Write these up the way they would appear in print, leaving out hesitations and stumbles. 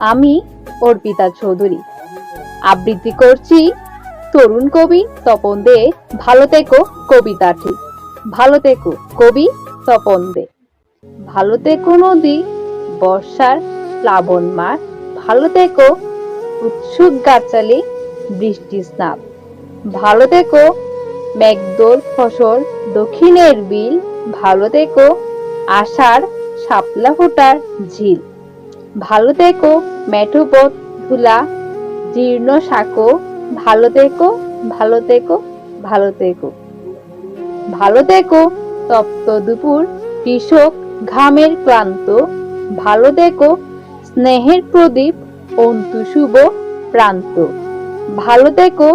আমি অর্পিতা চৌধুরী আবৃত্তি করছি তরুণ কবি তপন দে ভালো থেকো কবিতাটি। ভালো থেকো কবি তপন দে। ভালো থেকো নদী বর্ষার প্লাবন মাঠ, ভালো থেকো উৎসুক গাছালি বৃষ্টি স্নাত, ভালো থেকো মেঘদোল ফসল দক্ষিণের বিল, ভালো থেকো আষাঢ় শাপলা ফোটার ঝিল, ভালো থেকো মেঠো পথ ধুলা জীর্ণ সাঁকো, ভালো থেকো ভালো থেকো ভালো থেকো। ভালো থেকো তপ্ত দুপুর কৃষক ঘামের ক্লান্ত, ভালো থেকো স্নেহের প্রদীপ অন্তু শুভ প্রান্ত, ভালো থেকো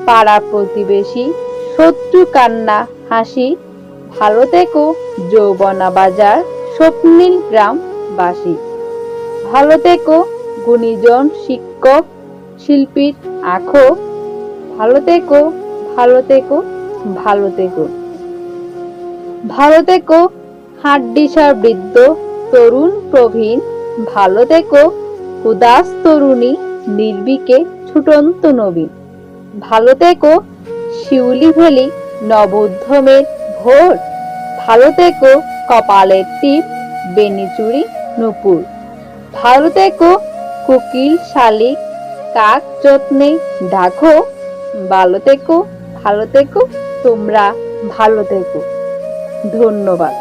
পাড়া প্রতিবেশী শত্রু কান্না হাসি, ভালো থেকো যৌবনা বাজার স্বপ্নীল গ্রামবাসী, ভালো থেকো গুণীজন শিক্ষক শিল্পীর আখো, ভালো থেকো ভালো থেকো ভালো থেকো। ভালো থেকো হাড্ডিসার বৃদ্ধ তরুণ প্রবীণ, ভালো থেকো উদাস তরুণী নির্বিকে ছুটন্ত নবীন, ভালো থেকো শিউলি ভেলি নবোদ্যমের ভোর, ভালো থেকো কপালের টিপ বেনিচুরি নুপুর, ভালো থেকো কোকিল শালিক কাক যত্নে ডাকো, ভালো থেকো তোমরা ভালো থেকো। ধন্যবাদ।